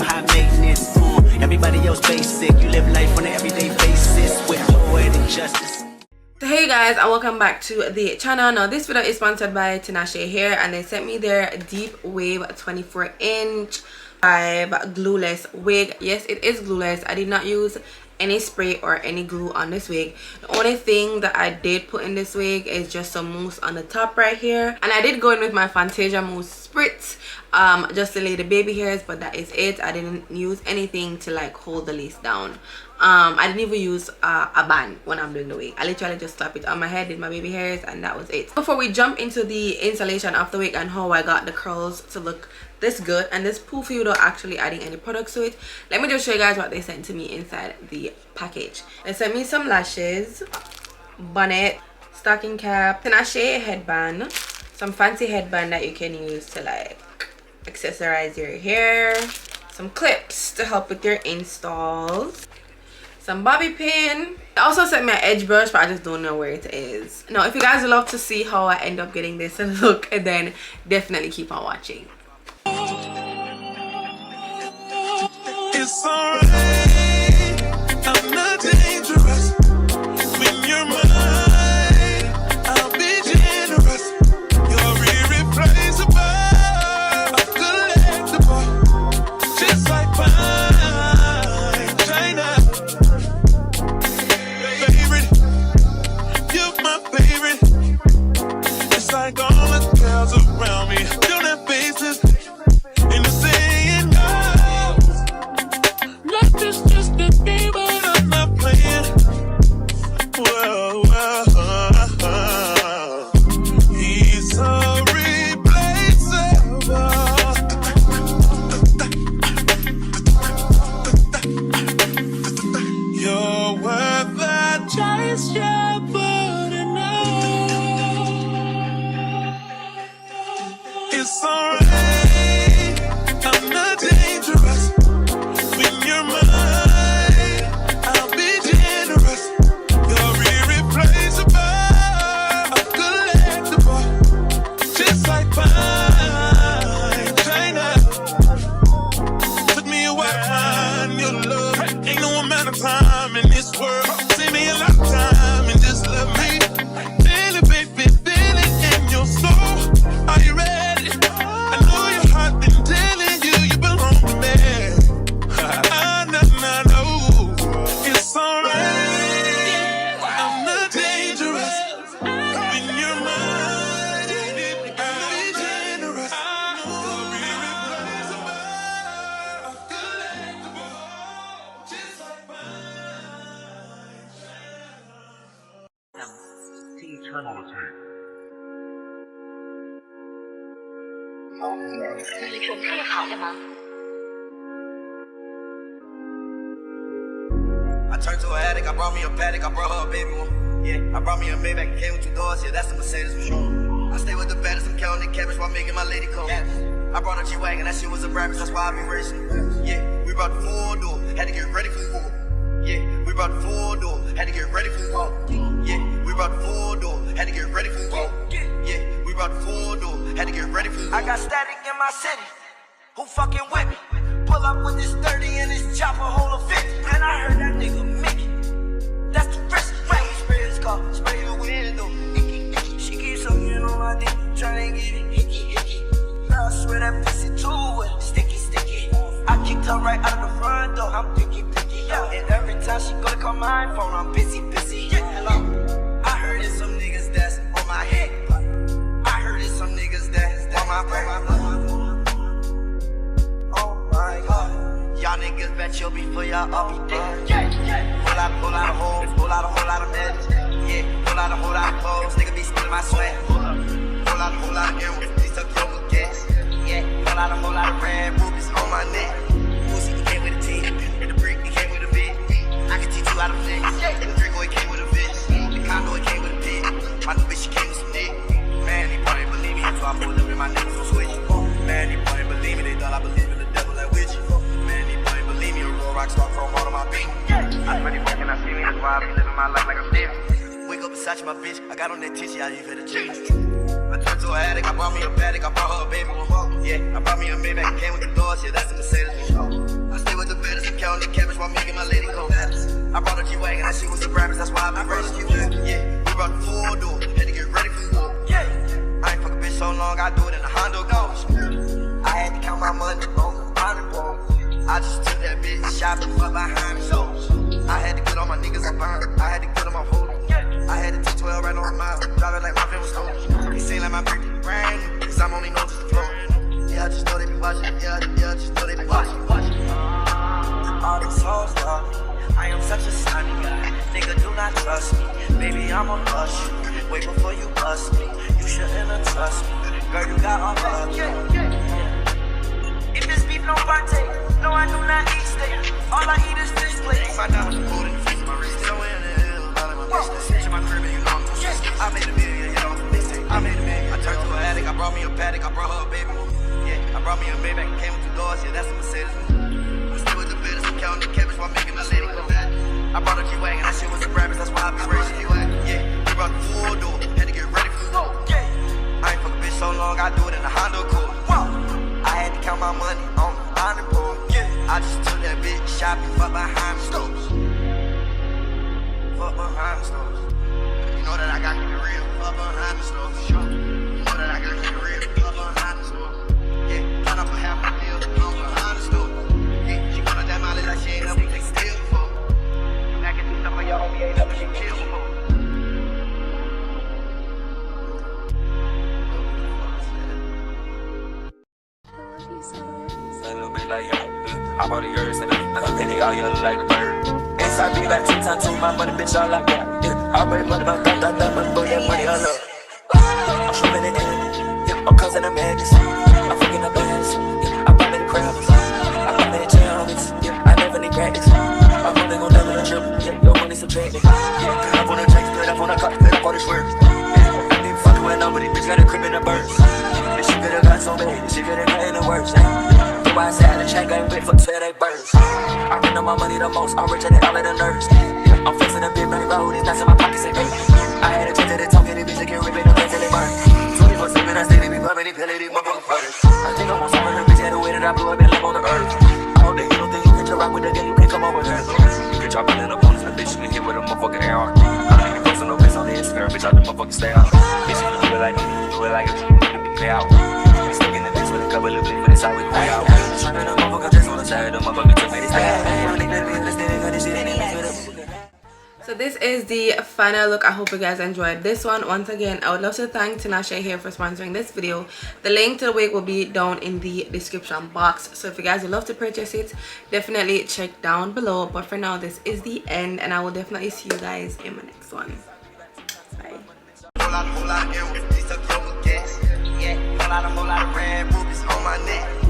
high maintenance. Everybody else basic. You live life on an everyday basis with poetic justice. Hey guys, and welcome back to the channel. Now this video is sponsored by Tinashe Hair, and they sent me their Deep Wave 24-inch glueless wig. Yes, it is glueless. I did not use any spray or any glue on this wig. The only thing that I did put in this wig is just some mousse on the top right here, and I did go in with my Fantasia mousse spritz just to lay the baby hairs, but that is it. I didn't use anything to like hold the lace down. I didn't even use a band when I'm doing the wig. I literally just slap it on my head, did my baby hairs, and that was it. Before we jump into the installation of the wig and how I got the curls to look this good and this poofy without actually adding any products to it, let me just show you guys what they sent to me inside the package. They sent me some lashes, bonnet, stocking cap, Tinashe headband, some fancy headband that you can use to like accessorize your hair, some clips to help with your installs, some bobby pin. They also sent me an edge brush, but I just don't know where it is. Now if you guys would love to see how I end up getting this look, then definitely keep on watching. It's alright, I'm not dangerous. When you're mine, I'll be generous. You're irreplaceable, collectible, just like fine china. Favorite, you're my favorite. It's like all the girls around me don't have faces, and the saying goes, life is just a game, but I'm not playing. Whoa, whoa, he's so replaceable. You're worth the chase, yeah, but enough. It's alright, I'm not dangerous. When you're mine, I'll be generous. You're irreplaceable, collectible, just like fine china. Took me a while to find your love. Ain't no amount of time in this world. Save me a lot of time and just love me. Feel it, baby, feel it in your soul. Are you ready? I know your heart been telling you you belong to me. It's alright, I'm not dangerous. When you're mine, I'll be generous. You're irreplaceable, collectible, just like I turned to an addict, I brought me a paddock, I brought her a baby one. Yeah, I brought me a Maybach, came with 2 doors, yeah, that's the Mercedes for sure. I stay with the baddest, I'm counting the cabbage while making my lady come. I brought a G-Wagon, that shit was a rabbit, that's why I be racing. Yeah, we brought the 4-door, had to get ready for war. Yeah, we brought the 4-door, had to get ready for war. Yeah, we brought the 4-door, had to get ready for war. Yeah, we brought the 4-door, had to get ready for war. I got static in my city, who fucking with me? Pull up with this 30 and this chopper hold a 50. Man, I heard that nigga Mickey, that's the risk. Man, we spray his car, spray the window. She keeps sucking on my dick, tryna get it hickey. I swear that pussy too wet, sticky. I kicked her right out of the front door, I'm picky, yeah. And every time she go to call my phone, I'm busy, yeah. Hello, I heard it's some niggas that's on my head. I heard it's some niggas that's on my brain. Oh my God, y'all niggas bet you'll be for y'all, I'll be dead. Pull out a hoes, pull out a whole lot of meds. Yeah, pull out a whole lot of clothes, nigga be stealing my sweat. Pull out a whole lot of earrings, please tuck your good gas. Yeah, pull out a whole lot of red rubies on my neck. Pussy, he came with a team, and the brick, he came with a bit. I can teach you how to flex, and the Draco, he came with a bitch. The condo, he came with a pit. My new bitch, she came with some dick. Man, they probably believe me, so I pulled up and my niggas was switch. Man, they probably believe me, they thought I believe in the devil and witch. Man, they probably believe me, a real rock star chrome all on my beat. I swear they fucking, I see me, that's why I be living my life like I'm Stevie. Wake up beside my bitch, I got on that tissue, I leave it a G. I turned to an addict, I brought me a paddock, I brought her a baby one. Yeah, I brought me a Maybach, came with the doors, yeah, that's the Mercedes for sure. while making my lady go. I brought a G-Wagon, that shit was the rappers, that's why I been racing. Yeah, we brought the full door, had to get ready for war. Yeah, I ain't fuck a bitch so long, I do it in a Honda Ghost. I had to count my money on the bottom pole. I just took that bitch shopping for behind me. I had to get all my niggas up behind. I had to get them off hold. I had to take 12 right on the mile. Drive it like my friend was stolen. They seem like my birthday brand new, cause I'm only known just to flow. Yeah, I just know they be watching. Yeah, I just know they be watching. All these hoes love me. I am such a sunny guy. Nigga, do not trust me. Baby, I'ma bust you. Wait before you bust me. You shouldn't have trust me. Girl, you got all love. If this beef no partake, no, I do not eat steak. All I eat is fish plates. My diamonds are cold in the freezer, my wrist still in the hill. All in my business. Switch in my crib and you know I'm too stressed. I made a million, yeah, off a mixtape. I made a million. I turned to an addict. I brought me a paddock. I brought her a baby. Yeah, I brought me a Maybach. Came with 2 doors. Yeah, that's a Mercedes. I still with the business. I'm counting the cabbage while making my lady go. I brought a G-Wagon. That shit was the rappers. That's why I been racing. Yeah, we brought the full door. Had to get ready for war. I ain't fuck a bitch so long. I do it in a Honda Accord. I had to count my money on the bottom pole. I just took that bitch shopping for behind the stores. Fuck behind the stores. You know that I got to get real. Fuck behind the stores. Sure. You know that I got to get real. Fuck behind the stores. Yeah, turn up a half my deal. Fuck behind the stores. Yeah, she wanna that molly like she ain't never take a steal before. I can do stuff for your homie ain't never get killed before. Like I bought the yours and they all yellow like a bird. Inside me back 2 times 2, my money bitch all like that. I already money about that, money, boy, that money all up. I'm swimming in it, I'm causing a madness. I'm fucking up ass, I buy me the crabs. I buy me the jammies, I never need practice. I'm only gon' double the triple, your money subtracting. Put up on the tank, put up on the car, put up on the swerve. I didn't fuck with nobody, bitch got a crib in the burst. This shit could've got so bad, this shit could've got in the worst. Why I say I done check, I ain't wait for 2 they burst. I been on my money the most, I'm richer than all of the nerds. I'm flexing a big money road, these nuts in my pockets and I had a chance to talk, and these bitches get ripping up until they burn. 24/7, I stay to be bumping, they pellet, these motherfuckers burgers. I think I'm on some of them bitches, the way that I blew up and live on the earth. All day, you don't think you can rock with the game, you can't come over here. You can drop it in the bonus, and bitch, you can hit with a motherfucking AR. I don't even post no bitch on the Instagram, bitch, I the motherfucking stay out. Bitch, you do it like me, do it like a dream, you can play out. We stuck in the bitch with a couple of bits, but it's how we play out. So this is the final look. I hope you guys enjoyed this one. Once again, I would love to thank Tinashe Hair for sponsoring this video. The link to the wig will be down in the description box, so if you guys would love to purchase it, definitely check down below. But for now, this is the end, and I will definitely see you guys in my next one. Bye. Whole lot of gas. Yeah, whole lot of red rubies on my neck.